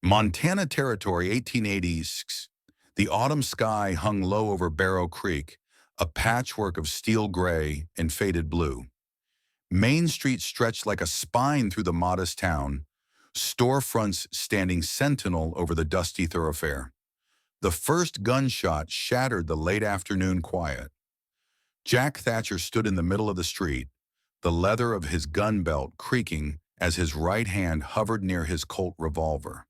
Montana Territory, 1880s. The autumn sky hung low over Barrow Creek, a patchwork of steel gray and faded blue. Main Street stretched like a spine through the modest town, storefronts standing sentinel over the dusty thoroughfare. The first gunshot shattered the late afternoon quiet. Jack Thatcher stood in the middle of the street, the leather of his gun belt creaking as his right hand hovered near his Colt revolver.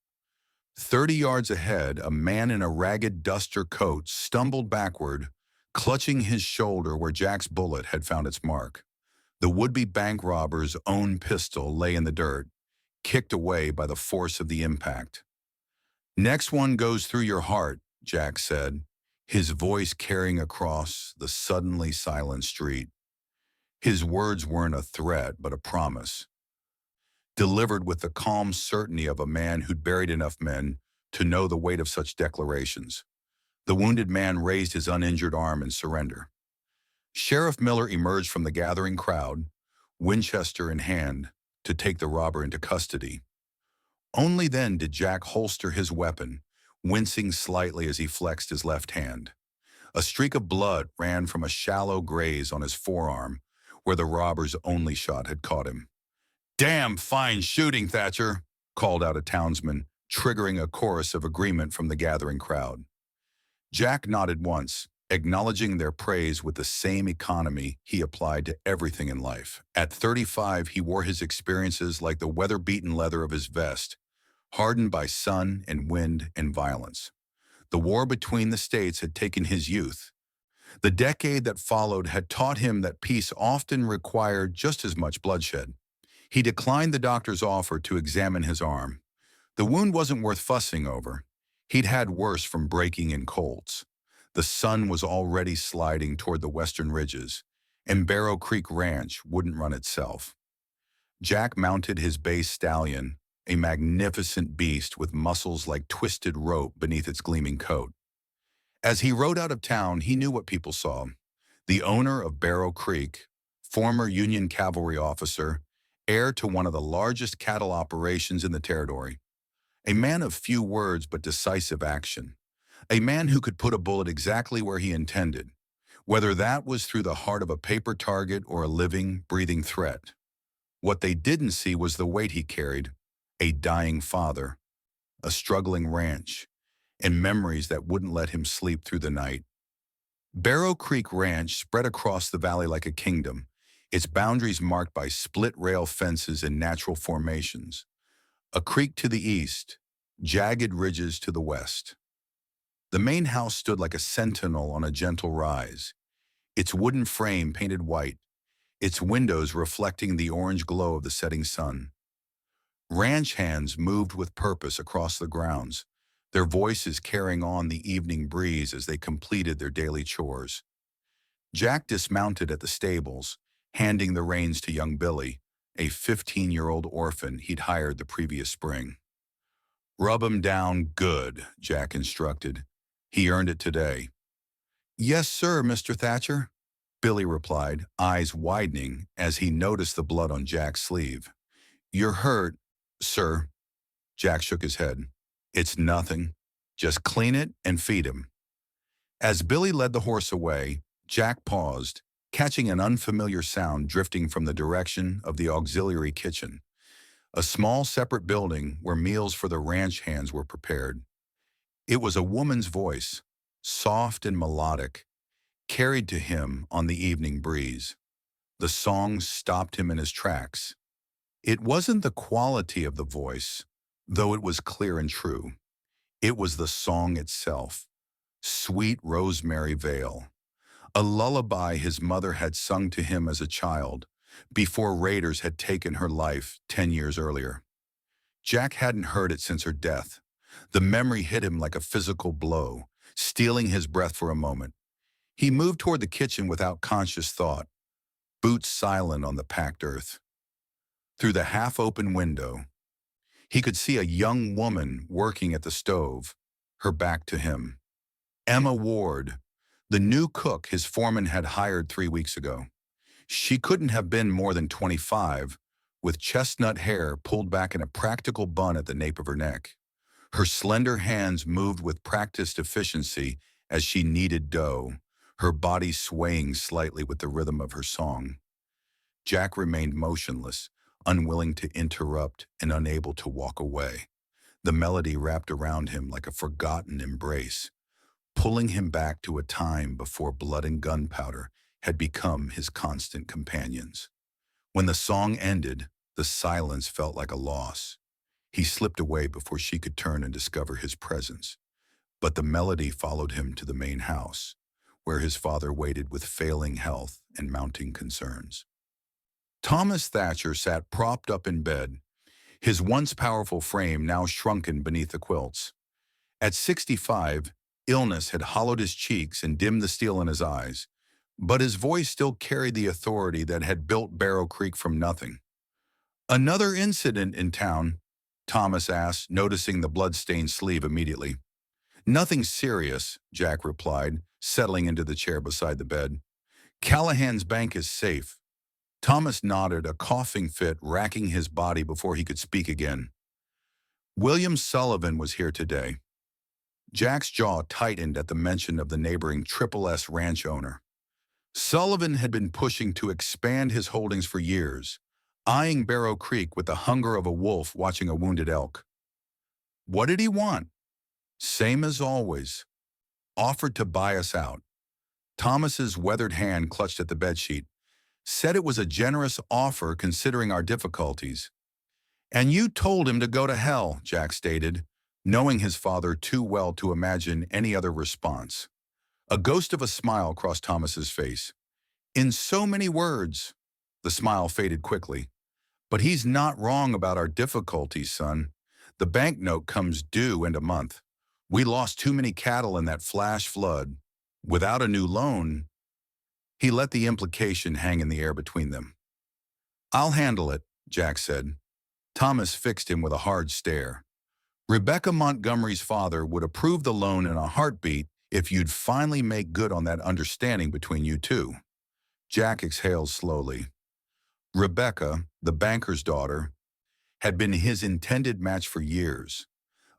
30 yards ahead, a man in a ragged duster coat stumbled backward, clutching his shoulder where Jack's bullet had found its mark. The would-be bank robber's own pistol lay in the dirt, kicked away by the force of the impact. "Next one goes through your heart," Jack said, his voice carrying across the suddenly silent street. His words weren't a threat, but a promise, delivered with the calm certainty of a man who'd buried enough men to know the weight of such declarations. The wounded man raised his uninjured arm in surrender. Sheriff Miller emerged from the gathering crowd, Winchester in hand, to take the robber into custody. Only then did Jack holster his weapon, wincing slightly as he flexed his left hand. A streak of blood ran from a shallow graze on his forearm, where the robber's only shot had caught him. "Damn fine shooting, Thatcher," called out a townsman, triggering a chorus of agreement from the gathering crowd. Jack nodded once, acknowledging their praise with the same economy he applied to everything in life. At 35, he wore his experiences like the weather-beaten leather of his vest, hardened by sun and wind and violence. The war between the states had taken his youth. The decade that followed had taught him that peace often required just as much bloodshed. He declined the doctor's offer to examine his arm. The wound wasn't worth fussing over. He'd had worse from breaking in colds. The sun was already sliding toward the western ridges, and Barrow Creek Ranch wouldn't run itself. Jack mounted his bay stallion, a magnificent beast with muscles like twisted rope beneath its gleaming coat. As he rode out of town, he knew what people saw. The owner of Barrow Creek, former Union cavalry officer, heir to one of the largest cattle operations in the territory. A man of few words but decisive action. A man who could put a bullet exactly where he intended, whether that was through the heart of a paper target or a living, breathing threat. What they didn't see was the weight he carried, a dying father, a struggling ranch, and memories that wouldn't let him sleep through the night. Barrow Creek Ranch spread across the valley like a kingdom, its boundaries marked by split-rail fences and natural formations. A creek to the east, jagged ridges to the west. The main house stood like a sentinel on a gentle rise, its wooden frame painted white, its windows reflecting the orange glow of the setting sun. Ranch hands moved with purpose across the grounds, their voices carrying on the evening breeze as they completed their daily chores. Jack dismounted at the stables, handing the reins to young Billy, a 15-year-old orphan he'd hired the previous spring. "Rub him down good," Jack instructed. "He earned it today." "Yes, sir, Mr. Thatcher," Billy replied, eyes widening as he noticed the blood on Jack's sleeve. "You're hurt, sir." Jack shook his head. "It's nothing. Just clean it and feed him." As Billy led the horse away, Jack paused, catching an unfamiliar sound drifting from the direction of the auxiliary kitchen, a small separate building where meals for the ranch hands were prepared. It was a woman's voice, soft and melodic, carried to him on the evening breeze. The song stopped him in his tracks. It wasn't the quality of the voice, though it was clear and true. It was the song itself, Sweet Rosemary Vale, a lullaby his mother had sung to him as a child, before raiders had taken her life 10 years earlier. Jack hadn't heard it since her death. The memory hit him like a physical blow, stealing his breath for a moment. He moved toward the kitchen without conscious thought, boots silent on the packed earth. Through the half-open window, he could see a young woman working at the stove, her back to him. Emma Ward, the new cook his foreman had hired 3 weeks ago. She couldn't have been more than 25, with chestnut hair pulled back in a practical bun at the nape of her neck. Her slender hands moved with practiced efficiency as she kneaded dough, her body swaying slightly with the rhythm of her song. Jack remained motionless, unwilling to interrupt and unable to walk away. The melody wrapped around him like a forgotten embrace, pulling him back to a time before blood and gunpowder had become his constant companions. When the song ended, the silence felt like a loss. He slipped away before she could turn and discover his presence. But the melody followed him to the main house, where his father waited with failing health and mounting concerns. Thomas Thatcher sat propped up in bed, his once powerful frame now shrunken beneath the quilts. At 65, illness had hollowed his cheeks and dimmed the steel in his eyes, but his voice still carried the authority that had built Barrow Creek from nothing. "Another incident in town?" Thomas asked, noticing the blood-stained sleeve immediately. "Nothing serious," Jack replied, settling into the chair beside the bed. "Callahan's bank is safe." Thomas nodded, a coughing fit racking his body before he could speak again. "William Sullivan was here today." Jack's jaw tightened at the mention of the neighboring Triple S ranch owner. Sullivan had been pushing to expand his holdings for years, eyeing Barrow Creek with the hunger of a wolf watching a wounded elk. What did he want? Same as always. Offered to buy us out. Thomas's weathered hand clutched at the bedsheet. Said it was a generous offer considering our difficulties. "And you told him to go to hell," Jack stated, knowing his father too well to imagine any other response. A ghost of a smile crossed Thomas's face. "In so many words." The smile faded quickly. "But he's not wrong about our difficulties, son. The banknote comes due in a month. We lost too many cattle in that flash flood. Without a new loan." He let the implication hang in the air between them. "I'll handle it," Jack said. Thomas fixed him with a hard stare. "Rebecca Montgomery's father would approve the loan in a heartbeat if you'd finally make good on that understanding between you two." Jack exhaled slowly. Rebecca, the banker's daughter, had been his intended match for years.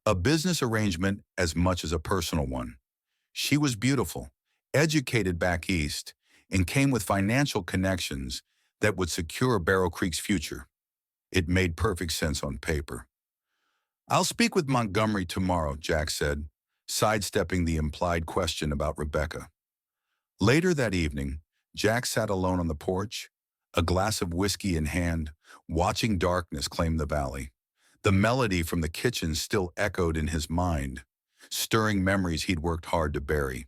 A business arrangement as much as a personal one. She was beautiful, educated back east, and came with financial connections that would secure Barrow Creek's future. It made perfect sense on paper. "I'll speak with Montgomery tomorrow," Jack said, sidestepping the implied question about Rebecca. Later that evening, Jack sat alone on the porch, a glass of whiskey in hand, watching darkness claim the valley. The melody from the kitchen still echoed in his mind, stirring memories he'd worked hard to bury.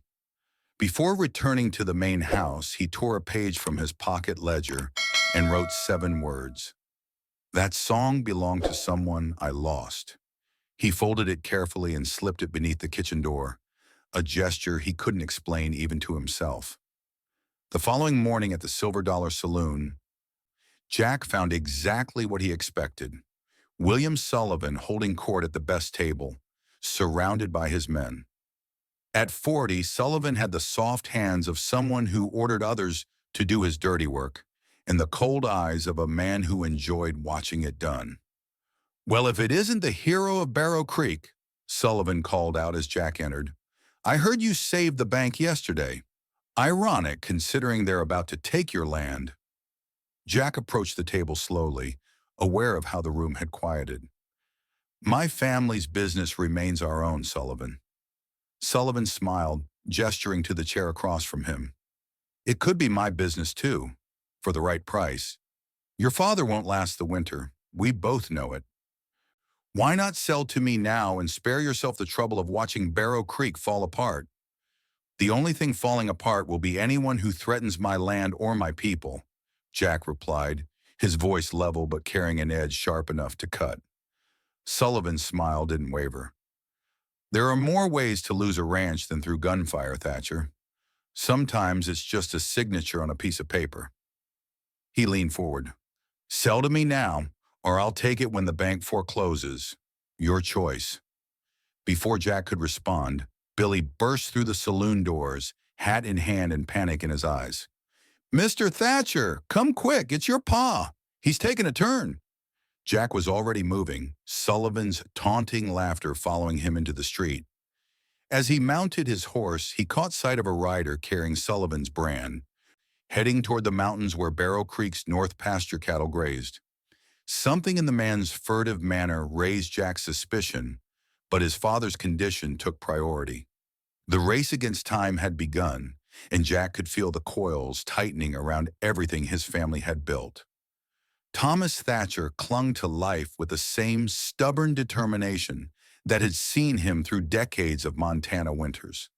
Before returning to the main house, he tore a page from his pocket ledger and wrote 7 words. "That song belonged to someone I lost." He folded it carefully and slipped it beneath the kitchen door, a gesture he couldn't explain even to himself. The following morning at the Silver Dollar Saloon, Jack found exactly what he expected. William Sullivan holding court at the best table, surrounded by his men. At 40, Sullivan had the soft hands of someone who ordered others to do his dirty work, and the cold eyes of a man who enjoyed watching it done. "Well, if it isn't the hero of Barrow Creek," Sullivan called out as Jack entered. "I heard you saved the bank yesterday. Ironic, considering they're about to take your land." Jack approached the table slowly, aware of how the room had quieted. "My family's business remains our own, Sullivan." Sullivan smiled, gesturing to the chair across from him. "It could be my business too, for the right price. Your father won't last the winter. We both know it. Why not sell to me now and spare yourself the trouble of watching Barrow Creek fall apart? The only thing falling apart will be anyone who threatens my land or my people," Jack replied, his voice level but carrying an edge sharp enough to cut. Sullivan's smile didn't waver. "There are more ways to lose a ranch than through gunfire, Thatcher. Sometimes it's just a signature on a piece of paper." He leaned forward. "Sell to me now, or I'll take it when the bank forecloses. Your choice." Before Jack could respond, Billy burst through the saloon doors, hat in hand and panic in his eyes. "Mr. Thatcher, come quick, it's your pa. He's taken a turn." Jack was already moving, Sullivan's taunting laughter following him into the street. As he mounted his horse, he caught sight of a rider carrying Sullivan's brand, heading toward the mountains where Barrow Creek's North pasture cattle grazed. Something in the man's furtive manner raised Jack's suspicion, but his father's condition took priority. The race against time had begun, and Jack could feel the coils tightening around everything his family had built. Thomas Thatcher clung to life with the same stubborn determination that had seen him through decades of Montana winters.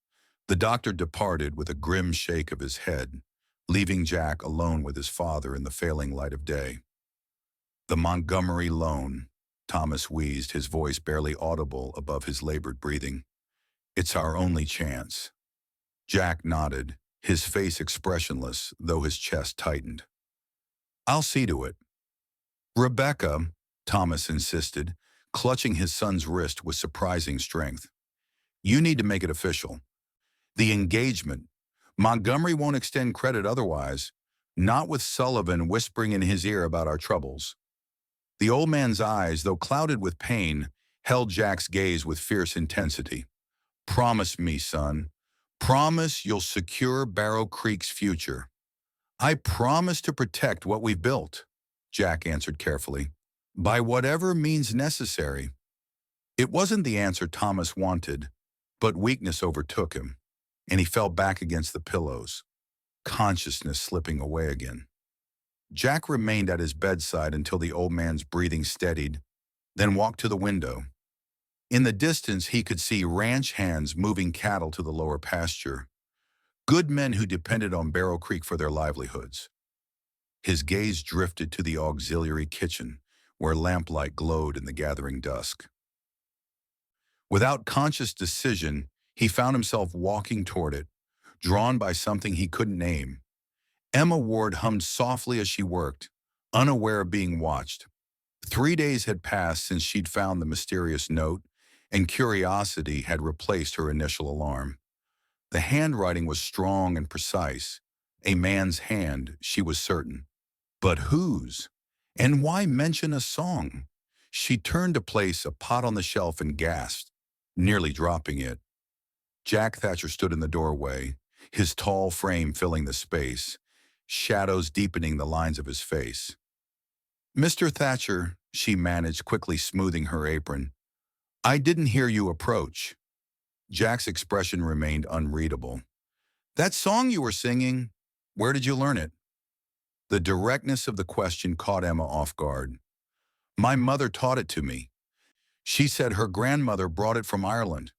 The doctor departed with a grim shake of his head, leaving Jack alone with his father in the failing light of day. The Montgomery loan, Thomas wheezed, his voice barely audible above his labored breathing. It's our only chance. Jack nodded, his face expressionless, though his chest tightened. I'll see to it. Rebecca, Thomas insisted, clutching his son's wrist with surprising strength. You need to make it official. The engagement. Montgomery won't extend credit otherwise, not with Sullivan whispering in his ear about our troubles. The old man's eyes, though clouded with pain, held Jack's gaze with fierce intensity. Promise me, son. Promise you'll secure Barrow Creek's future. I promise to protect what we've built, Jack answered carefully, by whatever means necessary. It wasn't the answer Thomas wanted, but weakness overtook him, and he fell back against the pillows, consciousness slipping away again. Jack remained at his bedside until the old man's breathing steadied, then walked to the window. In the distance, he could see ranch hands moving cattle to the lower pasture, good men who depended on Barrow Creek for their livelihoods. His gaze drifted to the auxiliary kitchen, where lamplight glowed in the gathering dusk. Without conscious decision, he found himself walking toward it, drawn by something he couldn't name. Emma Ward hummed softly as she worked, unaware of being watched. 3 days had passed since she'd found the mysterious note, and curiosity had replaced her initial alarm. The handwriting was strong and precise, a man's hand, she was certain. But whose? And why mention a song? She turned to place a pot on the shelf and gasped, nearly dropping it. Jack Thatcher stood in the doorway, his tall frame filling the space, shadows deepening the lines of his face. Mr. Thatcher, she managed, quickly smoothing her apron. I didn't hear you approach. Jack's expression remained unreadable. That song you were singing, where did you learn it? The directness of the question caught Emma off guard. My mother taught it to me. She said her grandmother brought it from Ireland.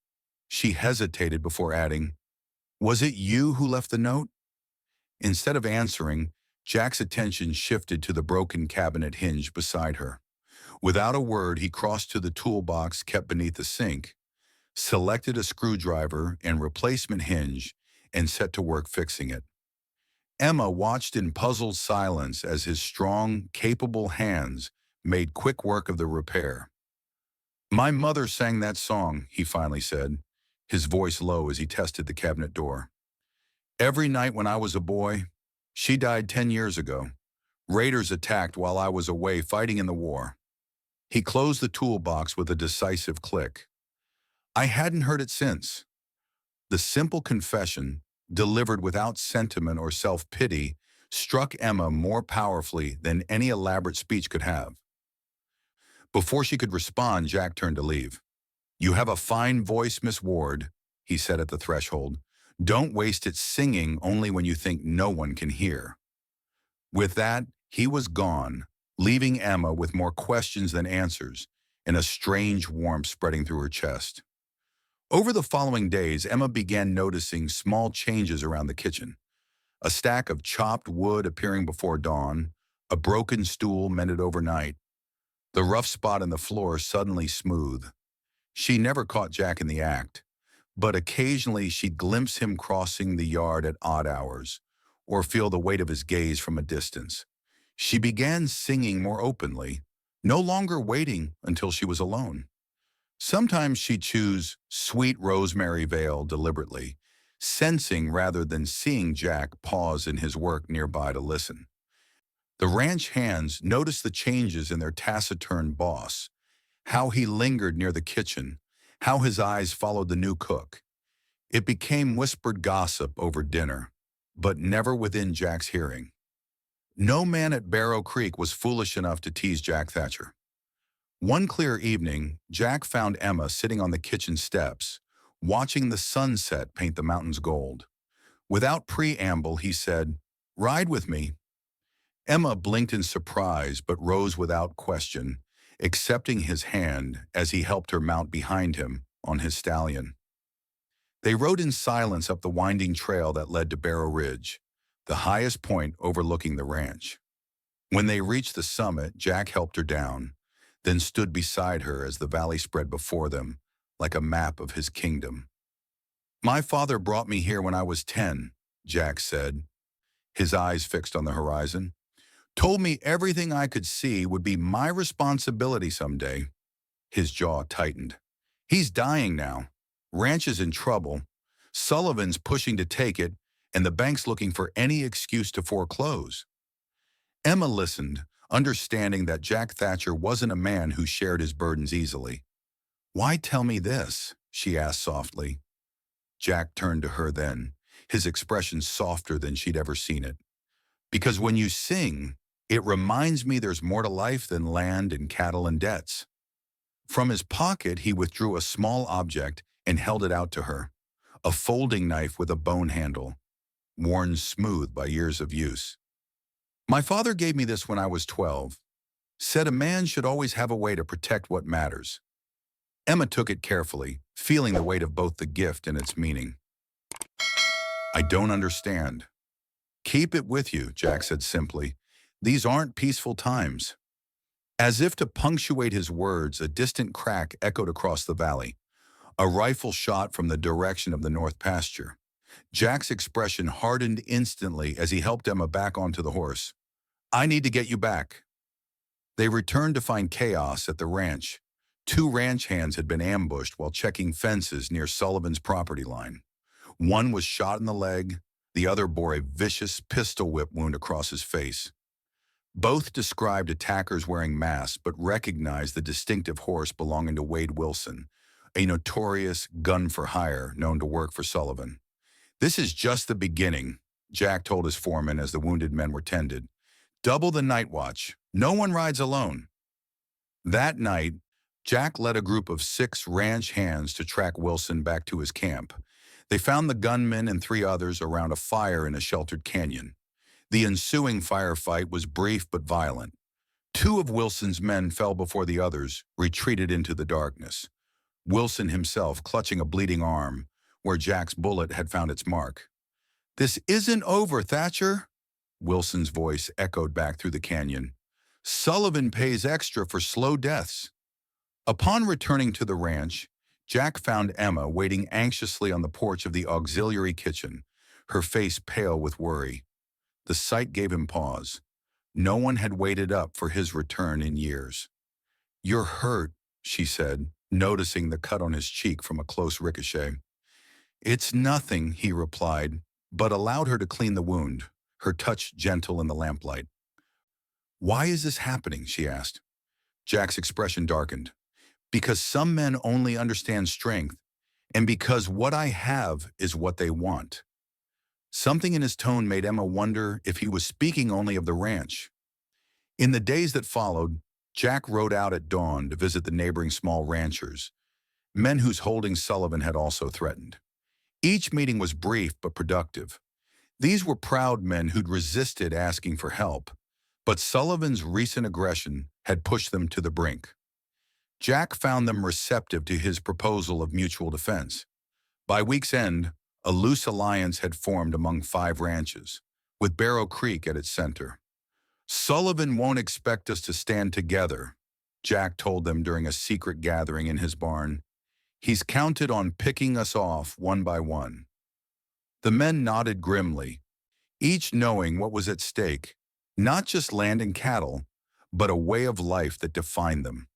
She hesitated before adding, was it you who left the note? Instead of answering, Jack's attention shifted to the broken cabinet hinge beside her. Without a word, he crossed to the toolbox kept beneath the sink, selected a screwdriver and replacement hinge, and set to work fixing it. Emma watched in puzzled silence as his strong, capable hands made quick work of the repair. My mother sang that song, he finally said, his voice low as he tested the cabinet door. Every night when I was a boy, she died 10 years ago. Raiders attacked while I was away fighting in the war. He closed the toolbox with a decisive click. I hadn't heard it since. The simple confession, delivered without sentiment or self-pity, struck Emma more powerfully than any elaborate speech could have. Before she could respond, Jack turned to leave. You have a fine voice, Miss Ward, he said at the threshold. Don't waste it singing only when you think no one can hear. With that, he was gone, leaving Emma with more questions than answers, and a strange warmth spreading through her chest. Over the following days, Emma began noticing small changes around the kitchen. A stack of chopped wood appearing before dawn, a broken stool mended overnight, the rough spot in the floor suddenly smooth. She never caught Jack in the act, but occasionally she'd glimpse him crossing the yard at odd hours, or feel the weight of his gaze from a distance. She began singing more openly, no longer waiting until she was alone. Sometimes she'd choose Sweet Rosemary Vale deliberately, sensing rather than seeing Jack pause in his work nearby to listen. The ranch hands noticed the changes in their taciturn boss, how he lingered near the kitchen, how his eyes followed the new cook. It became whispered gossip over dinner, but never within Jack's hearing. No man at Barrow Creek was foolish enough to tease Jack Thatcher. One clear evening, Jack found Emma sitting on the kitchen steps, watching the sunset paint the mountains gold. Without preamble, he said, "Ride with me." Emma blinked in surprise but rose without question, accepting his hand as he helped her mount behind him on his stallion. They rode in silence up the winding trail that led to Barrow Ridge, the highest point overlooking the ranch. When they reached the summit, Jack helped her down, then stood beside her as the valley spread before them like a map of his kingdom. "My father brought me here when I was 10, Jack said, his eyes fixed on the horizon. "Told me everything I could see would be my responsibility someday." His jaw tightened. "He's dying now. Ranch is in trouble. Sullivan's pushing to take it, and the bank's looking for any excuse to foreclose." Emma listened, understanding that Jack Thatcher wasn't a man who shared his burdens easily. "Why tell me this?" she asked softly. Jack turned to her then, his expression softer than she'd ever seen it. "Because when you sing, it reminds me there's more to life than land and cattle and debts." From his pocket, he withdrew a small object and held it out to her, a folding knife with a bone handle, worn smooth by years of use. "My father gave me this when I was 12. Said a man should always have a way to protect what matters." Emma took it carefully, feeling the weight of both the gift and its meaning. "I don't understand." "Keep it with you," Jack said simply. "These aren't peaceful times." As if to punctuate his words, a distant crack echoed across the valley, a rifle shot from the direction of the north pasture. Jack's expression hardened instantly as he helped Emma back onto the horse. "I need to get you back." They returned to find chaos at the ranch. Two ranch hands had been ambushed while checking fences near Sullivan's property line. One was shot in the leg, the other bore a vicious pistol whip wound across his face. Both described attackers wearing masks but recognized the distinctive horse belonging to Wade Wilson, a notorious gun-for-hire known to work for Sullivan. "This is just the beginning," Jack told his foreman as the wounded men were tended. "Double the night watch. No one rides alone." That night, Jack led a group of 6 ranch hands to track Wilson back to his camp. They found the gunmen and 3 others around a fire in a sheltered canyon. The ensuing firefight was brief but violent. 2 of Wilson's men fell before the others retreated into the darkness, Wilson himself clutching a bleeding arm where Jack's bullet had found its mark. "This isn't over, Thatcher," Wilson's voice echoed back through the canyon. "Sullivan pays extra for slow deaths." Upon returning to the ranch, Jack found Emma waiting anxiously on the porch of the auxiliary kitchen, her face pale with worry. The sight gave him pause. No one had waited up for his return in years. "You're hurt," she said, noticing the cut on his cheek from a close ricochet. "It's nothing," he replied, but allowed her to clean the wound, her touch gentle in the lamplight. "Why is this happening?" she asked. Jack's expression darkened. "Because some men only understand strength, and because what I have is what they want." Something in his tone made Emma wonder if he was speaking only of the ranch. In the days that followed, Jack rode out at dawn to visit the neighboring small ranchers, men whose holding Sullivan had also threatened. Each meeting was brief but productive. These were proud men who'd resisted asking for help, but Sullivan's recent aggression had pushed them to the brink. Jack found them receptive to his proposal of mutual defense. By week's end, a loose alliance had formed among 5 ranches, with Barrow Creek at its center. "Sullivan won't expect us to stand together," Jack told them during a secret gathering in his barn. "He's counted on picking us off one by one." The men nodded grimly, each knowing what was at stake, not just land and cattle, but a way of life that defined them.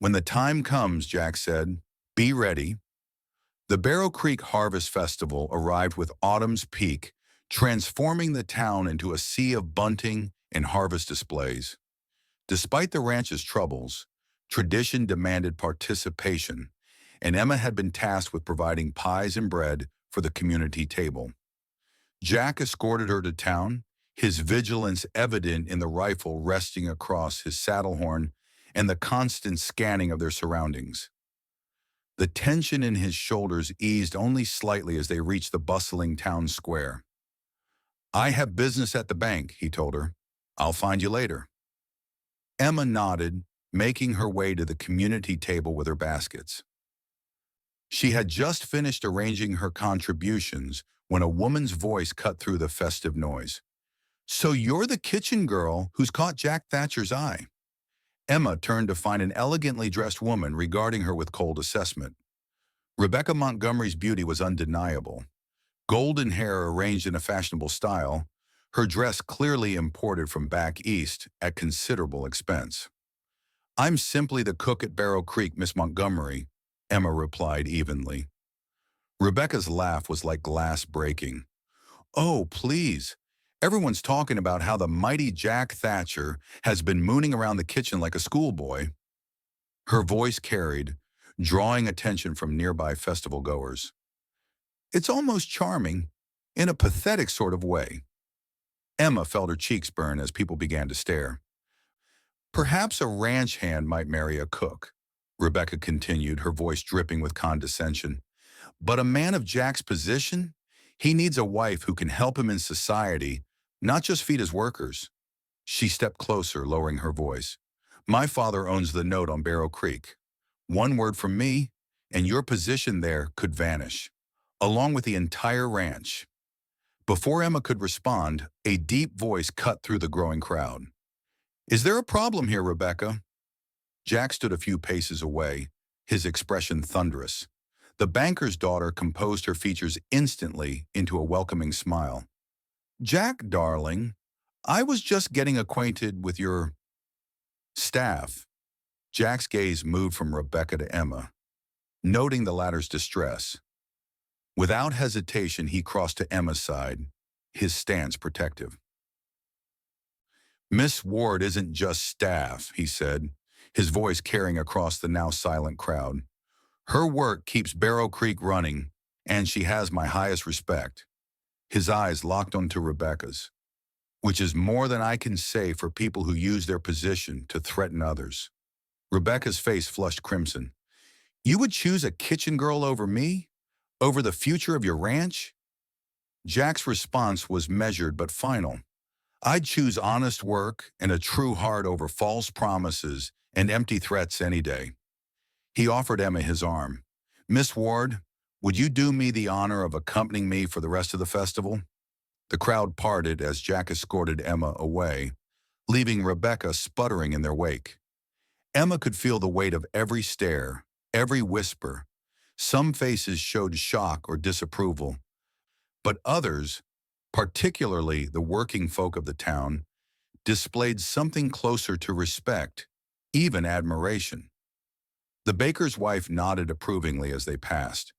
"When the time comes," Jack said, "be ready." The Barrow Creek Harvest Festival arrived with autumn's peak, transforming the town into a sea of bunting and harvest displays. Despite the ranch's troubles, tradition demanded participation, and Emma had been tasked with providing pies and bread for the community table. Jack escorted her to town, his vigilance evident in the rifle resting across his saddle horn and the constant scanning of their surroundings. The tension in his shoulders eased only slightly as they reached the bustling town square. "I have business at the bank," he told her. "I'll find you later." Emma nodded, making her way to the community table with her baskets. She had just finished arranging her contributions when a woman's voice cut through the festive noise. "So you're the kitchen girl who's caught Jack Thatcher's eye." Emma turned to find an elegantly dressed woman regarding her with cold assessment. Rebecca Montgomery's beauty was undeniable. Golden hair arranged in a fashionable style, her dress clearly imported from back east at considerable expense. "I'm simply the cook at Barrow Creek, Miss Montgomery," Emma replied evenly. Rebecca's laugh was like glass breaking. "Oh, please. Everyone's talking about how the mighty Jack Thatcher has been mooning around the kitchen like a schoolboy." Her voice carried, drawing attention from nearby festival goers. "It's almost charming, in a pathetic sort of way." Emma felt her cheeks burn as people began to stare. "Perhaps a ranch hand might marry a cook," Rebecca continued, her voice dripping with condescension. "But a man of Jack's position? He needs a wife who can help him in society, not just feed his workers." She stepped closer, lowering her voice. "My father owns the note on Barrow Creek. One word from me, and your position there could vanish, along with the entire ranch." Before Emma could respond, a deep voice cut through the growing crowd. "Is there a problem here, Rebecca?" Jack stood a few paces away, his expression thunderous. The banker's daughter composed her features instantly into a welcoming smile. "Jack, darling, I was just getting acquainted with your staff." Jack's gaze moved from Rebecca to Emma, noting the latter's distress. Without hesitation, he crossed to Emma's side, his stance protective. "Miss Ward isn't just staff," he said, his voice carrying across the now silent crowd. "Her work keeps Barrow Creek running, and she has my highest respect." His eyes locked onto Rebecca's, "which is more than I can say for people who use their position to threaten others." Rebecca's face flushed crimson. "You would choose a kitchen girl over me? Over the future of your ranch?" Jack's response was measured but final. "I'd choose honest work and a true heart over false promises and empty threats any day." He offered Emma his arm. "Miss Ward, would you do me the honor of accompanying me for the rest of the festival?" The crowd parted as Jack escorted Emma away, leaving Rebecca sputtering in their wake. Emma could feel the weight of every stare, every whisper. Some faces showed shock or disapproval, but others, particularly the working folk of the town, displayed something closer to respect, even admiration. The baker's wife nodded approvingly as they passed,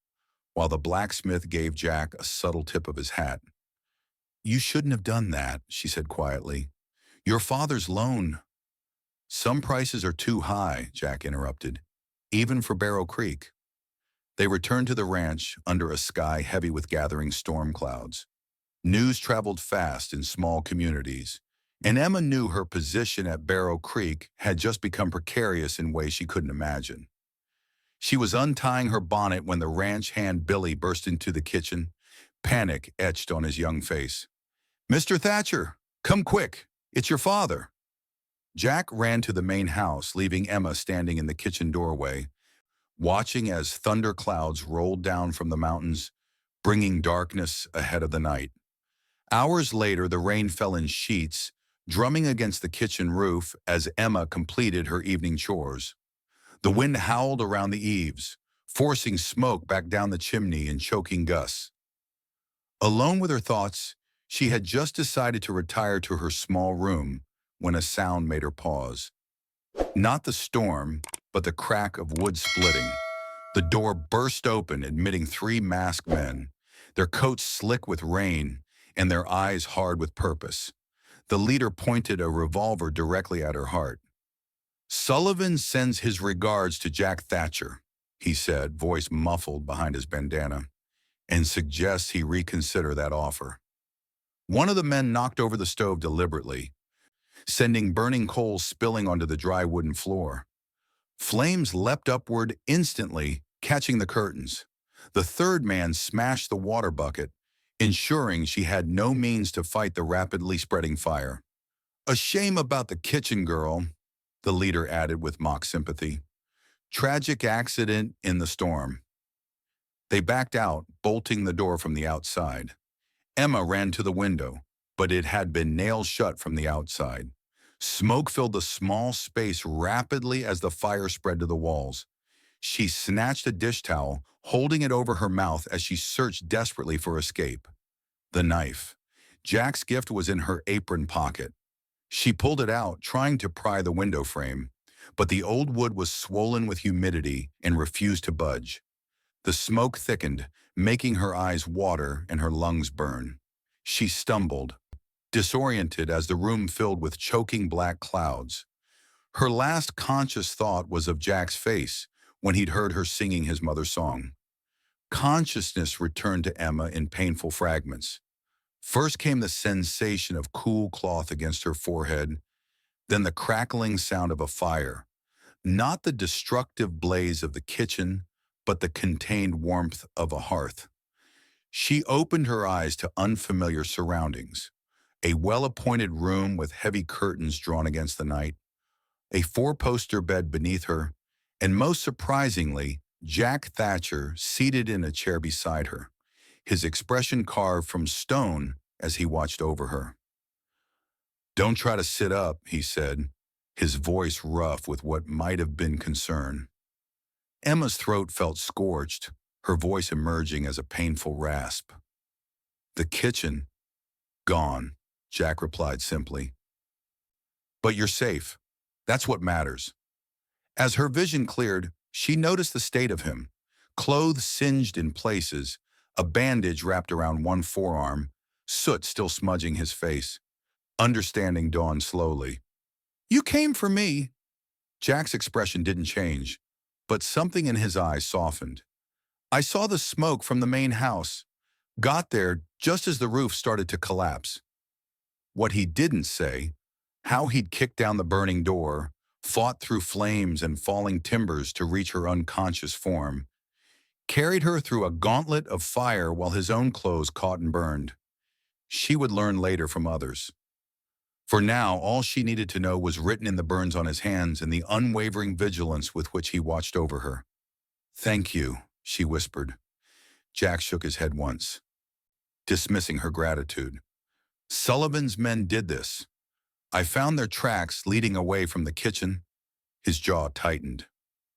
while the blacksmith gave Jack a subtle tip of his hat. "You shouldn't have done that," she said quietly. "Your father's loan—" "Some prices are too high," Jack interrupted, "even for Barrow Creek." They returned to the ranch under a sky heavy with gathering storm clouds. News traveled fast in small communities, and Emma knew her position at Barrow Creek had just become precarious in ways she couldn't imagine. She was untying her bonnet when the ranch hand Billy burst into the kitchen, panic etched on his young face. "Mr. Thatcher, come quick, it's your father." Jack ran to the main house, leaving Emma standing in the kitchen doorway, watching as thunder clouds rolled down from the mountains, bringing darkness ahead of the night. Hours later, the rain fell in sheets, drumming against the kitchen roof as Emma completed her evening chores. The wind howled around the eaves, forcing smoke back down the chimney in choking gusts. Alone with her thoughts, she had just decided to retire to her small room when a sound made her pause. Not the storm, but the crack of wood splitting. The door burst open, admitting three masked men, their coats slick with rain and their eyes hard with purpose. The leader pointed a revolver directly at her heart. "Sullivan sends his regards to Jack Thatcher," he said, voice muffled behind his bandana, "and suggests he reconsider that offer." One of the men knocked over the stove deliberately, sending burning coals spilling onto the dry wooden floor. Flames leapt upward instantly, catching the curtains. The third man smashed the water bucket, ensuring she had no means to fight the rapidly spreading fire. "A shame about the kitchen girl," the leader added with mock sympathy. "Tragic accident in the storm." They backed out, bolting the door from the outside. Emma ran to the window, but it had been nailed shut from the outside. Smoke filled the small space rapidly as the fire spread to the walls. She snatched a dish towel, holding it over her mouth as she searched desperately for escape. The knife. Jack's gift was in her apron pocket. She pulled it out, trying to pry the window frame, but the old wood was swollen with humidity and refused to budge. The smoke thickened, making her eyes water and her lungs burn. She stumbled, disoriented as the room filled with choking black clouds. Her last conscious thought was of Jack's face when he'd heard her singing his mother's song. Consciousness returned to Emma in painful fragments. First came the sensation of cool cloth against her forehead, then the crackling sound of a fire. Not the destructive blaze of the kitchen, but the contained warmth of a hearth. She opened her eyes to unfamiliar surroundings. A well-appointed room with heavy curtains drawn against the night, a four-poster bed beneath her, and most surprisingly, Jack Thatcher seated in a chair beside her, his expression carved from stone as he watched over her. "Don't try to sit up," he said, his voice rough with what might have been concern. Emma's throat felt scorched, her voice emerging as a painful rasp. "The kitchen, gone," Jack replied simply. "But you're safe. That's what matters." As her vision cleared, she noticed the state of him. Clothes singed in places, a bandage wrapped around one forearm, soot still smudging his face. Understanding dawned slowly. "You came for me." Jack's expression didn't change, but something in his eyes softened. "I saw the smoke from the main house. Got there just as the roof started to collapse." What he didn't say, how he'd kicked down the burning door, fought through flames and falling timbers to reach her unconscious form, carried her through a gauntlet of fire while his own clothes caught and burned. She would learn later from others. For now, all she needed to know was written in the burns on his hands and the unwavering vigilance with which he watched over her. "Thank you," she whispered. Jack shook his head once, dismissing her gratitude. "Sullivan's men did this. I found their tracks leading away from the kitchen." His jaw tightened.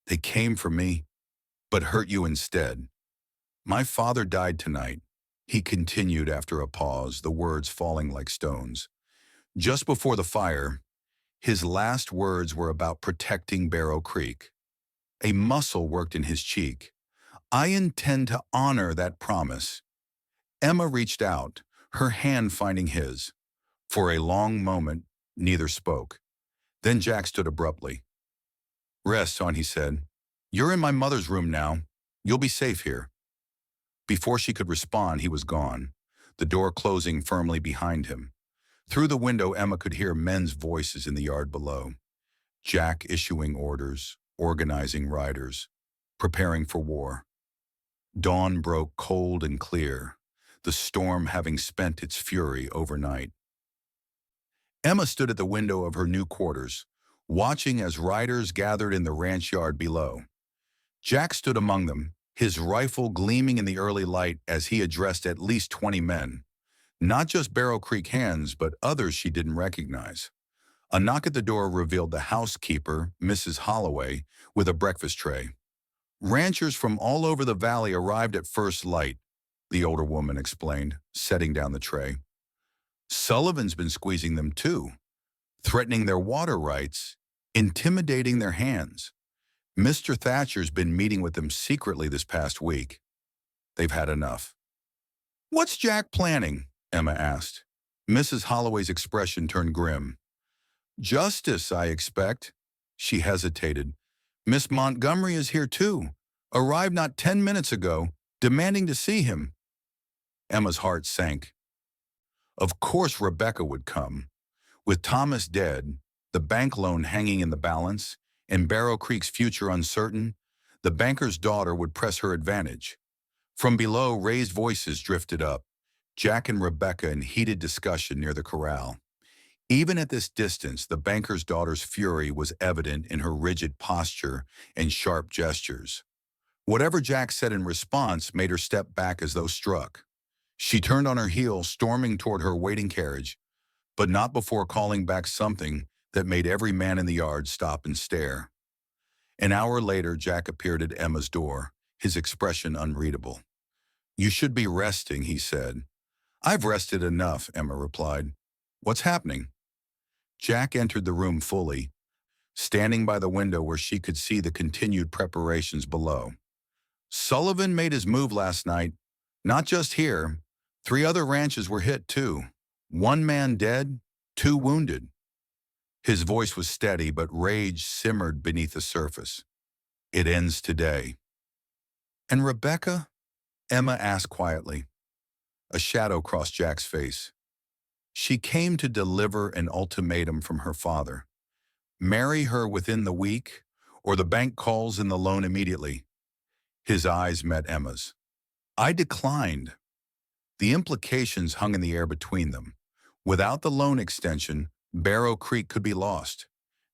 "They came for me, but hurt you instead. My father died tonight," he continued after a pause, the words falling like stones. "Just before the fire, his last words were about protecting Barrow Creek. A muscle worked in his cheek. I intend to honor that promise." Emma reached out, her hand finding his. For a long moment, neither spoke. Then Jack stood abruptly. "Rest on," he said. "You're in my mother's room now. You'll be safe here." Before she could respond, he was gone, the door closing firmly behind him. Through the window, Emma could hear men's voices in the yard below. Jack issuing orders, organizing riders, preparing for war. Dawn broke cold and clear, the storm having spent its fury overnight. Emma stood at the window of her new quarters, watching as riders gathered in the ranch yard below. Jack stood among them, his rifle gleaming in the early light as he addressed at least 20 men. Not just Barrow Creek hands, but others she didn't recognize. A knock at the door revealed the housekeeper, Mrs. Holloway, with a breakfast tray. "Ranchers from all over the valley arrived at first light," the older woman explained, setting down the tray. "Sullivan's been squeezing them too, threatening their water rights, intimidating their hands. Mr. Thatcher's been meeting with them secretly this past week. They've had enough." "What's Jack planning?" Emma asked. Mrs. Holloway's expression turned grim. Justice, I expect. She hesitated. Miss Montgomery is here too. Arrived not 10 minutes ago, demanding to see him. Emma's heart sank. Of course Rebecca would come. With Thomas dead, the bank loan hanging in the balance, and Barrow Creek's future uncertain, the banker's daughter would press her advantage. From below, raised voices drifted up, Jack and Rebecca in heated discussion near the corral. Even at this distance, the banker's daughter's fury was evident in her rigid posture and sharp gestures. Whatever Jack said in response made her step back as though struck. She turned on her heel, storming toward her waiting carriage, but not before calling back something that made every man in the yard stop and stare. An hour later, Jack appeared at Emma's door, his expression unreadable. You should be resting, he said. I've rested enough, Emma replied. What's happening? Jack entered the room fully, standing by the window where she could see the continued preparations below. Sullivan made his move last night. Not just here. 3 other ranches were hit too. 1 man dead, 2 wounded. His voice was steady, but rage simmered beneath the surface. It ends today. And Rebecca? Emma asked quietly. A shadow crossed Jack's face. She came to deliver an ultimatum from her father. Marry her within the week, or the bank calls in the loan immediately. His eyes met Emma's. I declined. The implications hung in the air between them. Without the loan extension, Barrow Creek could be lost.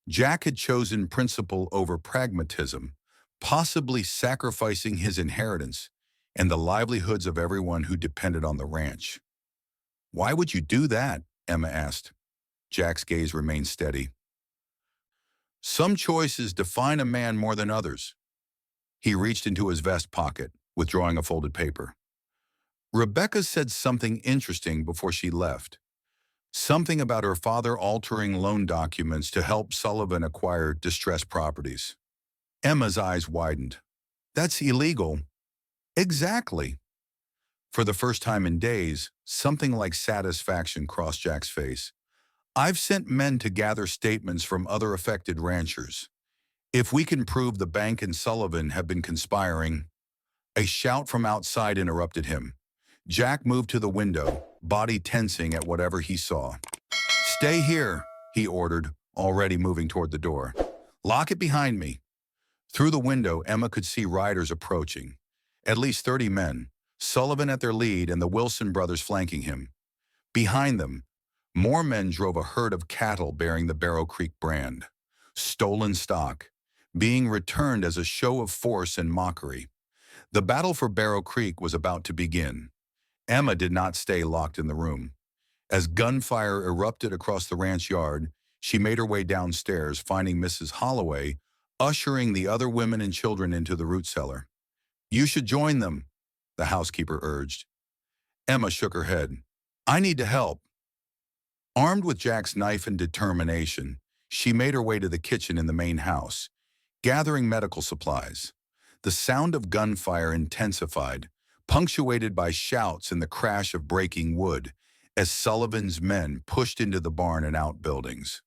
Jack had chosen principle over pragmatism, possibly sacrificing his inheritance and the livelihoods of everyone who depended on the ranch. Why would you do that? Emma asked. Jack's gaze remained steady. Some choices define a man more than others. He reached into his vest pocket, withdrawing a folded paper. Rebecca said something interesting before she left. Something about her father altering loan documents to help Sullivan acquire distressed properties. Emma's eyes widened. That's illegal. Exactly. For the first time in days, something like satisfaction crossed Jack's face. I've sent men to gather statements from other affected ranchers. If we can prove the bank and Sullivan have been conspiring. A shout from outside interrupted him. Jack moved to the window, body tensing at whatever he saw. Stay here, he ordered, already moving toward the door. Lock it behind me. Through the window, Emma could see riders approaching. At least 30 men, Sullivan at their lead and the Wilson brothers flanking him. Behind them, more men drove a herd of cattle bearing the Barrow Creek brand. Stolen stock, being returned as a show of force and mockery. The battle for Barrow Creek was about to begin. Emma did not stay locked in the room. As gunfire erupted across the ranch yard, she made her way downstairs, finding Mrs. Holloway ushering the other women and children into the root cellar. You should join them, the housekeeper urged. Emma shook her head. I need to help. Armed with Jack's knife and determination, she made her way to the kitchen in the main house, gathering medical supplies. The sound of gunfire intensified, punctuated by shouts and the crash of breaking wood, as Sullivan's men pushed into the barn and outbuildings.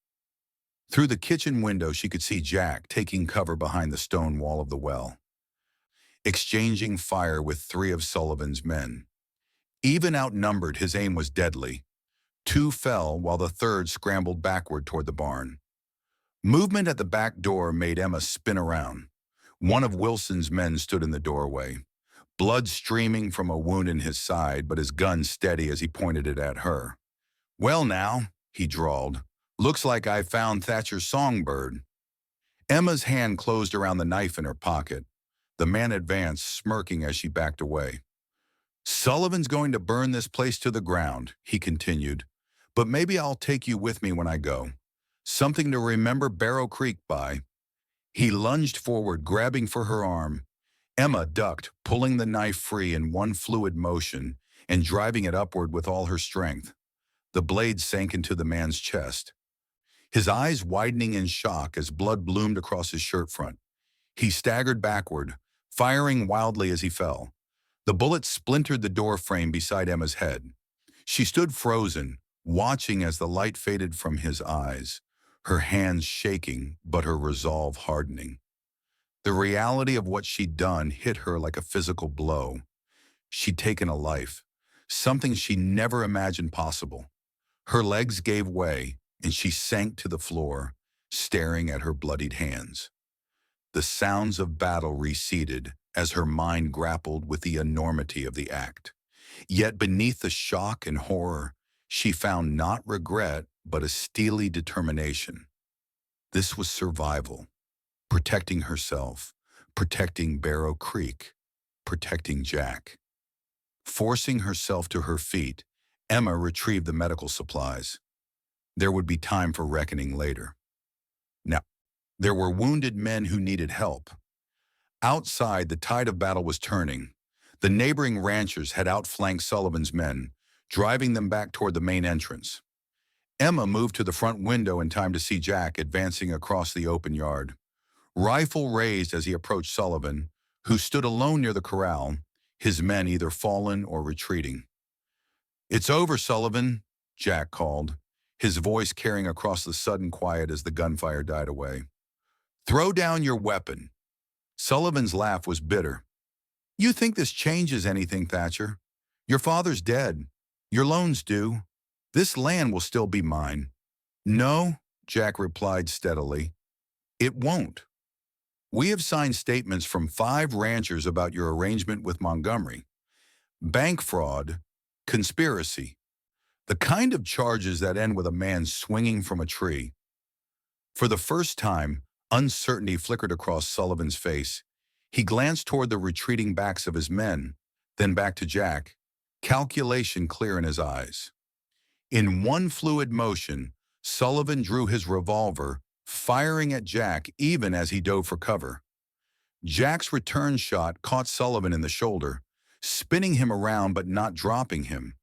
Through the kitchen window, she could see Jack taking cover behind the stone wall of the well, exchanging fire with 3 of Sullivan's men. Even outnumbered, his aim was deadly. 2 fell while the 3rd scrambled backward toward the barn. Movement at the back door made Emma spin around. One of Wilson's men stood in the doorway, blood streaming from a wound in his side, but his gun steady as he pointed it at her. Well now, he drawled, looks like I found Thatcher's songbird. Emma's hand closed around the knife in her pocket. The man advanced, smirking as she backed away. Sullivan's going to burn this place to the ground, he continued, but maybe I'll take you with me when I go. Something to remember Barrow Creek by. He lunged forward, grabbing for her arm. Emma ducked, pulling the knife free in one fluid motion and driving it upward with all her strength. The blade sank into the man's chest, his eyes widening in shock as blood bloomed across his shirt front. He staggered backward, firing wildly as he fell. The bullet splintered the door frame beside Emma's head. She stood frozen, watching as the light faded from his eyes, her hands shaking but her resolve hardening. The reality of what she'd done hit her like a physical blow. She'd taken a life, something she never imagined possible. Her legs gave way, and she sank to the floor, staring at her bloodied hands. The sounds of battle receded as her mind grappled with the enormity of the act. Yet beneath the shock and horror, she found not regret, but a steely determination. This was survival, protecting herself, protecting Barrow Creek, protecting Jack. Forcing herself to her feet, Emma retrieved the medical supplies. There would be time for reckoning later. Now, there were wounded men who needed help. Outside, the tide of battle was turning. The neighboring ranchers had outflanked Sullivan's men, driving them back toward the main entrance. Emma moved to the front window in time to see Jack advancing across the open yard. Rifle raised as he approached Sullivan, who stood alone near the corral, his men either fallen or retreating. "It's over, Sullivan," Jack called, his voice carrying across the sudden quiet as the gunfire died away. "Throw down your weapon." Sullivan's laugh was bitter. "You think this changes anything, Thatcher? Your father's dead. Your loan's due. This land will still be mine." "No," Jack replied steadily. "It won't. We have signed statements from 5 ranchers about your arrangement with Montgomery. Bank fraud, conspiracy, the kind of charges that end with a man swinging from a tree." For the first time, uncertainty flickered across Sullivan's face. He glanced toward the retreating backs of his men, then back to Jack, calculation clear in his eyes. In one fluid motion, Sullivan drew his revolver, firing at Jack even as he dove for cover. Jack's return shot caught Sullivan in the shoulder, spinning him around but not dropping him.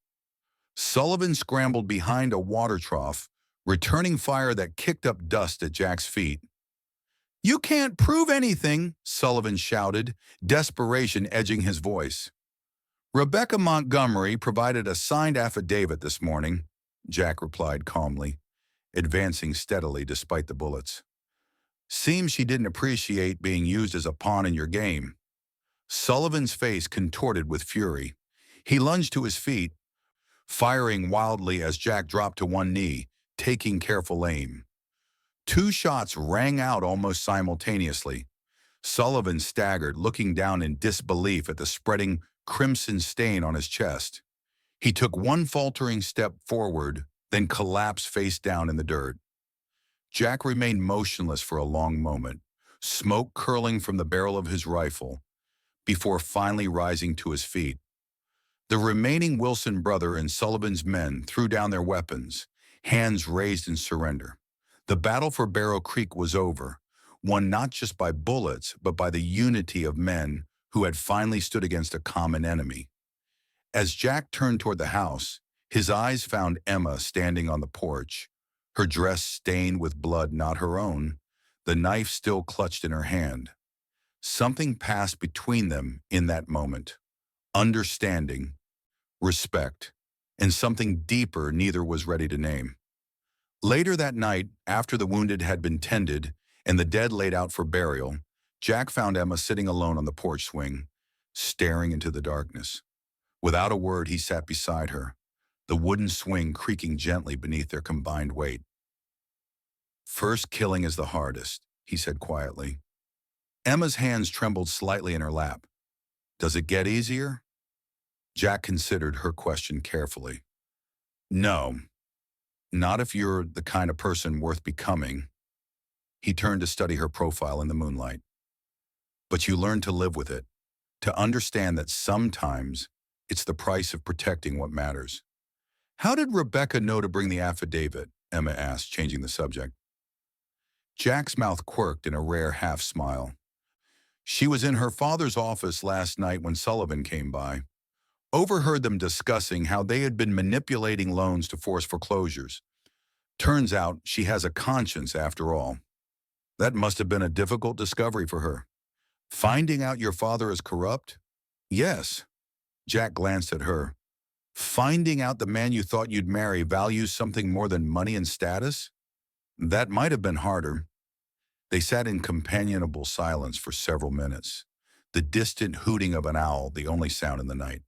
Sullivan scrambled behind a water trough, returning fire that kicked up dust at Jack's feet. "You can't prove anything," Sullivan shouted, desperation edging his voice. "Rebecca Montgomery provided a signed affidavit this morning," Jack replied calmly, advancing steadily despite the bullets. "Seems she didn't appreciate being used as a pawn in your game." Sullivan's face contorted with fury. He lunged to his feet, firing wildly as Jack dropped to one knee, taking careful aim. 2 shots rang out almost simultaneously. Sullivan staggered, looking down in disbelief at the spreading crimson stain on his chest. He took one faltering step forward, then collapsed face down in the dirt. Jack remained motionless for a long moment, smoke curling from the barrel of his rifle, before finally rising to his feet. The remaining Wilson brother and Sullivan's men threw down their weapons, hands raised in surrender. The battle for Barrow Creek was over, won not just by bullets, but by the unity of men who had finally stood against a common enemy. As Jack turned toward the house, his eyes found Emma standing on the porch, her dress stained with blood not her own, the knife still clutched in her hand. Something passed between them in that moment. Understanding, respect, and something deeper neither was ready to name. Later that night, after the wounded had been tended and the dead laid out for burial, Jack found Emma sitting alone on the porch swing, staring into the darkness. Without a word, he sat beside her, the wooden swing creaking gently beneath their combined weight. "First killing is the hardest," he said quietly. Emma's hands trembled slightly in her lap. "Does it get easier?" Jack considered her question carefully. "No, not if you're the kind of person worth becoming." He turned to study her profile in the moonlight. "But you learn to live with it, to understand that sometimes it's the price of protecting what matters." "How did Rebecca know to bring the affidavit?" Emma asked, changing the subject. Jack's mouth quirked in a rare half-smile. "She was in her father's office last night when Sullivan came by. Overheard them discussing how they had been manipulating loans to force foreclosures. Turns out she has a conscience after all. That must have been a difficult discovery for her. Finding out your father is corrupt?" "Yes." Jack glanced at her. Finding out the man you thought you'd marry values something more than money and status? That might have been harder. They sat in companionable silence for several minutes, the distant hooting of an owl the only sound in the night.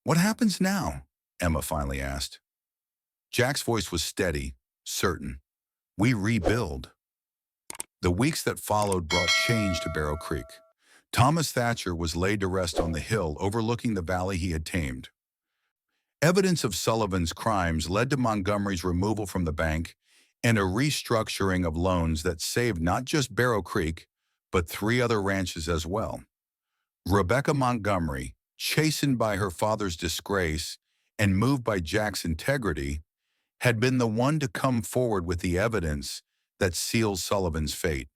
"What happens now?" Emma finally asked. Jack's voice was steady, certain. "We rebuild." The weeks that followed brought change to Barrow Creek. Thomas Thatcher was laid to rest on the hill overlooking the valley he had tamed. Evidence of Sullivan's crimes led to Montgomery's removal from the bank and a restructuring of loans that saved not just Barrow Creek, but 3 other ranches as well. Rebecca Montgomery, chastened by her father's disgrace and moved by Jack's integrity, had been the one to come forward with the evidence that seals Sullivan's fate.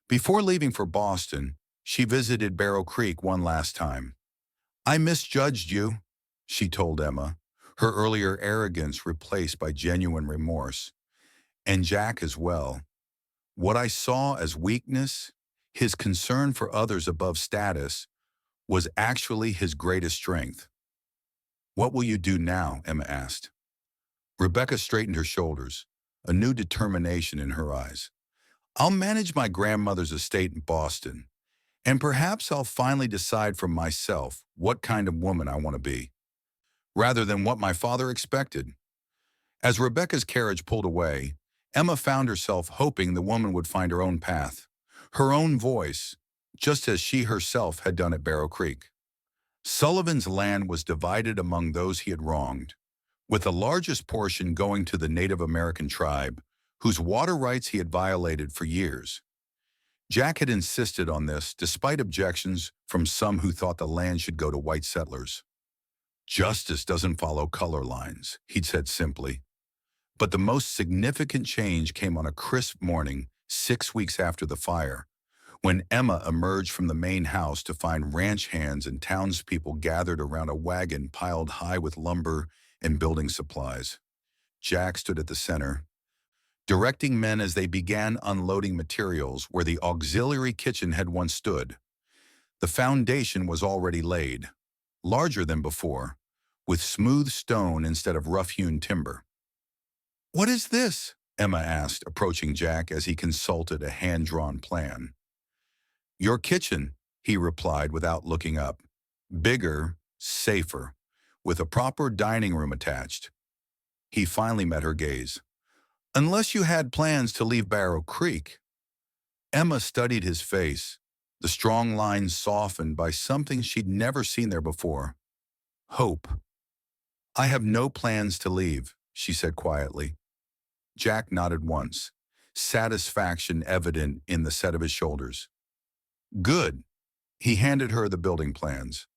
Before leaving for Boston, she visited Barrow Creek one last time. "I misjudged you," she told Emma, her earlier arrogance replaced by genuine remorse. "And Jack as well. What I saw as weakness, his concern for others above status, was actually his greatest strength." "What will you do now?" Emma asked. Rebecca straightened her shoulders, a new determination in her eyes. "I'll manage my grandmother's estate in Boston, and perhaps I'll finally decide for myself what kind of woman I want to be, rather than what my father expected." As Rebecca's carriage pulled away, Emma found herself hoping the woman would find her own path, her own voice, just as she herself had done at Barrow Creek. Sullivan's land was divided among those he had wronged, with the largest portion going to the Native American tribe, whose water rights he had violated for years. Jack had insisted on this despite objections from some who thought the land should go to white settlers. "Justice doesn't follow color lines," he'd said simply. But the most significant change came on a crisp morning 6 weeks after the fire, when Emma emerged from the main house to find ranch hands and townspeople gathered around a wagon piled high with lumber and building supplies. Jack stood at the center, directing men as they began unloading materials where the auxiliary kitchen had once stood. The foundation was already laid, larger than before, with smooth stone instead of rough-hewn timber. "What is this?" Emma asked, approaching Jack as he consulted a hand-drawn plan. "Your kitchen," he replied without looking up. "Bigger, safer, with a proper dining room attached." He finally met her gaze. "Unless you had plans to leave Barrow Creek." Emma studied his face, the strong lines softened by something she'd never seen there before. "Hope." "I have no plans to leave," she said quietly. Jack nodded once, satisfaction evident in the set of his shoulders. "Good." He handed her the building plans.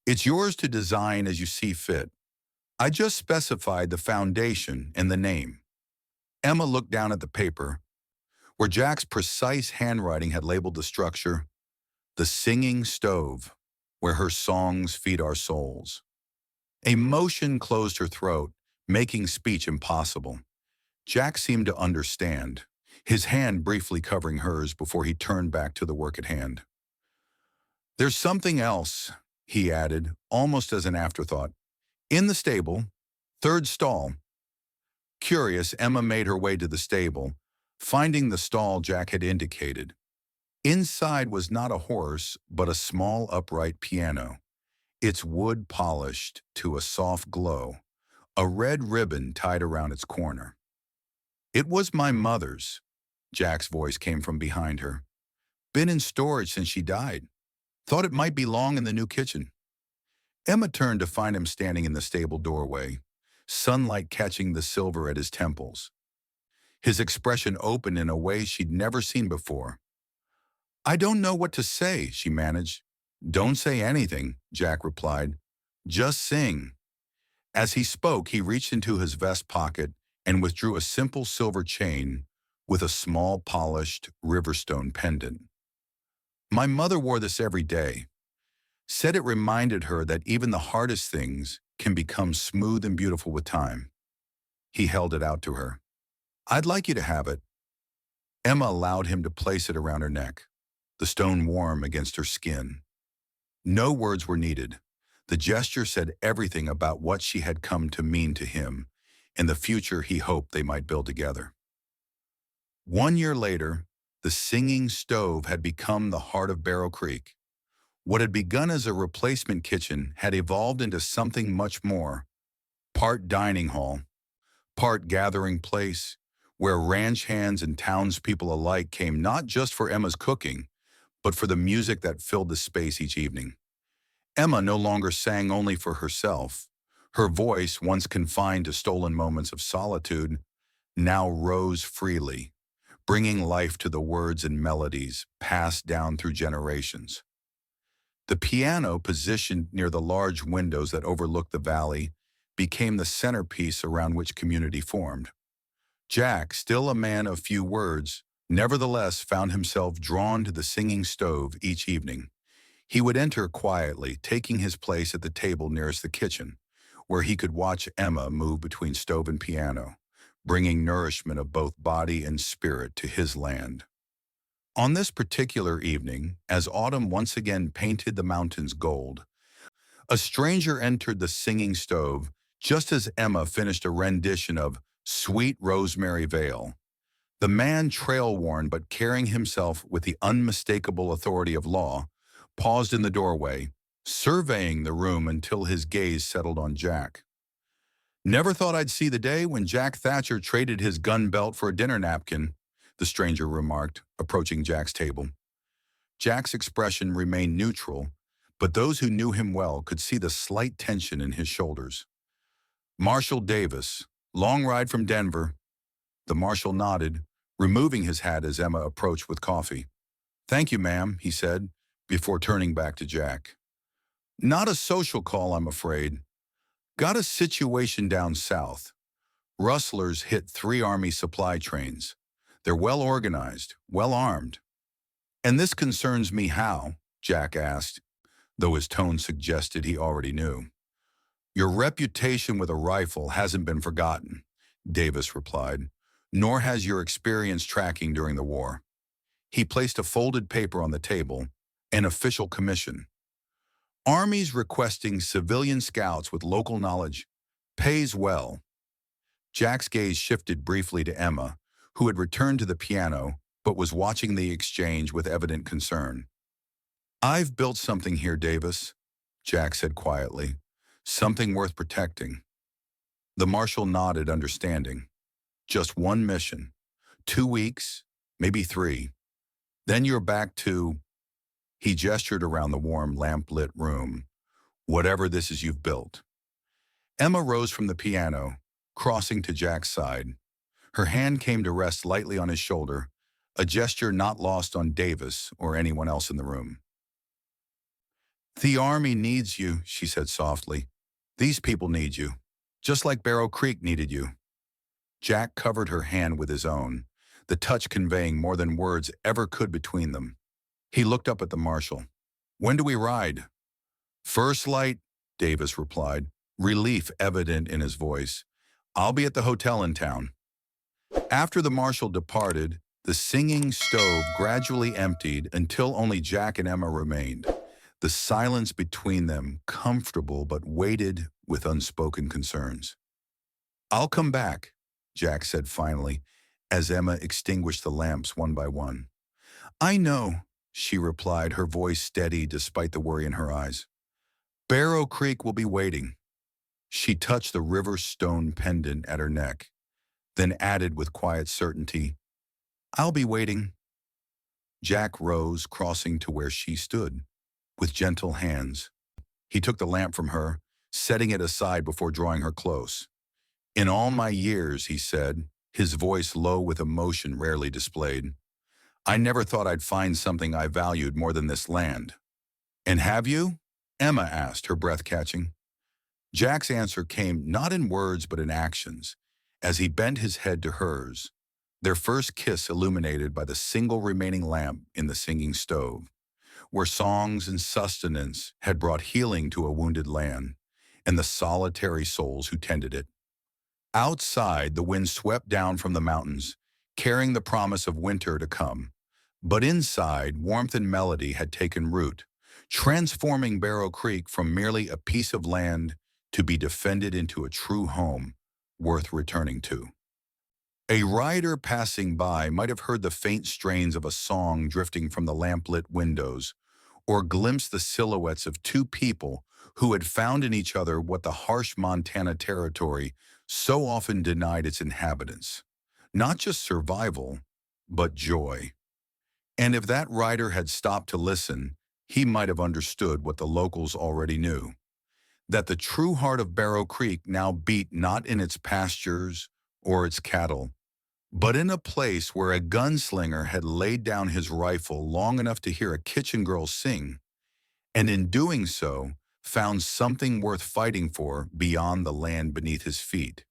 "It's yours to design as you see fit. I just specified the foundation and the name." Emma looked down at the paper, where Jack's precise handwriting had labeled the structure, "The Singing Stove, where her songs feed our souls." A motion closed her throat, making speech impossible. Jack seemed to understand, his hand briefly covering hers before he turned back to the work at hand. "There's something else," he added, almost as an afterthought. "In the stable, third stall." Curious, Emma made her way to the stable, finding the stall Jack had indicated. Inside was not a horse, but a small upright piano, its wood polished to a soft glow, a red ribbon tied around its corner. "It was my mother's," Jack's voice came from behind her. "Been in storage since she died. Thought it might belong in the new kitchen." Emma turned to find him standing in the stable doorway, sunlight catching the silver at his temples. His expression opened in a way she'd never seen before. "I don't know what to say," she managed. "Don't say anything," Jack replied. "Just sing." As he spoke, he reached into his vest pocket and withdrew a simple silver chain with a small polished riverstone pendant. "My mother wore this every day. Said it reminded her that even the hardest things can become smooth and beautiful with time." He held it out to her. "I'd like you to have it." Emma allowed him to place it around her neck, the stone warm against her skin. No words were needed. The gesture said everything about what she had come to mean to him and the future he hoped they might build together. 1 year later, the singing stove had become the heart of Barrow Creek. What had begun as a replacement kitchen had evolved into something much more, part dining hall, part gathering place, where ranch hands and townspeople alike came not just for Emma's cooking, but for the music that filled the space each evening. Emma no longer sang only for herself. Her voice, once confined to stolen moments of solitude, now rose freely, bringing life to the words and melodies passed down through generations. The piano, positioned near the large windows that overlooked the valley, became the centerpiece around which community formed. Jack, still a man of few words, nevertheless found himself drawn to the singing stove each evening. He would enter quietly, taking his place at the table nearest the kitchen, where he could watch Emma move between stove and piano, bringing nourishment of both body and spirit to his land. On this particular evening, as autumn once again painted the mountains gold, a stranger entered the singing stove just as Emma finished a rendition of Sweet Rosemary Vale. The man, trail-worn but carrying himself with the unmistakable authority of law, paused in the doorway, surveying the room until his gaze settled on Jack. "Never thought I'd see the day when Jack Thatcher traded his gun belt for a dinner napkin," the stranger remarked, approaching Jack's table. Jack's expression remained neutral, but those who knew him well could see the slight tension in his shoulders. "Marshall Davis, long ride from Denver." The marshal nodded, removing his hat as Emma approached with coffee. "Thank you, ma'am," he said, before turning back to Jack. "Not a social call, I'm afraid. Got a situation down south. Rustlers hit 3 Army supply trains. They're well organized, well armed." "And this concerns me how?" Jack asked, though his tone suggested he already knew. "Your reputation with a rifle hasn't been forgotten," Davis replied, "nor has your experience tracking during the war." He placed a folded paper on the table, an official commission. "Armies requesting civilian scouts with local knowledge. Pays well." Jack's gaze shifted briefly to Emma, who had returned to the piano but was watching the exchange with evident concern. "I've built something here, Davis," Jack said quietly. "Something worth protecting." The marshal nodded, understanding. "Just one mission. 2 weeks, maybe 3. Then you're back to—" He gestured around the warm, lamp-lit room. "Whatever this is you've built." Emma rose from the piano, crossing to Jack's side. Her hand came to rest lightly on his shoulder, a gesture not lost on Davis or anyone else in the room. "The Army needs you," she said softly. "These people need you, just like Barrow Creek needed you." Jack covered her hand with his own, the touch conveying more than words ever could between them. He looked up at the marshal. "When do we ride?" "First light," Davis replied, relief evident in his voice. "I'll be at the hotel in town." After the marshal departed, the singing stove gradually emptied until only Jack and Emma remained, the silence between them comfortable but weighted with unspoken concerns. "I'll come back," Jack said finally, as Emma extinguished the lamps one by one. "I know," she replied, her voice steady despite the worry in her eyes. "Barrow Creek will be waiting." She touched the river stone pendant at her neck, then added with quiet certainty, "I'll be waiting." Jack rose, crossing to where she stood, with gentle hands. He took the lamp from her, setting it aside before drawing her close. "In all my years," he said, his voice low with emotion rarely displayed, "I never thought I'd find something I valued more than this land." "And have you?" Emma asked, her breath catching. Jack's answer came not in words but in actions, as he bent his head to hers, their first kiss illuminated by the single remaining lamp in the singing stove, where songs and sustenance had brought healing to a wounded land, and the solitary souls who tended it. Outside, the wind swept down from the mountains, carrying the promise of winter to come. But inside, warmth and melody had taken root, transforming Barrow Creek from merely a piece of land to be defended into a true home worth returning to. A rider passing by might have heard the faint strains of a song drifting from the lamplit windows, or glimpsed the silhouettes of two people who had found in each other what the harsh Montana territory so often denied its inhabitants. Not just survival, but joy. And if that rider had stopped to listen, he might have understood what the locals already knew, that the true heart of Barrow Creek now beat not in its pastures or its cattle, but in a place where a gunslinger had laid down his rifle long enough to hear a kitchen girl sing, and in doing so, found something worth fighting for beyond the land beneath his feet.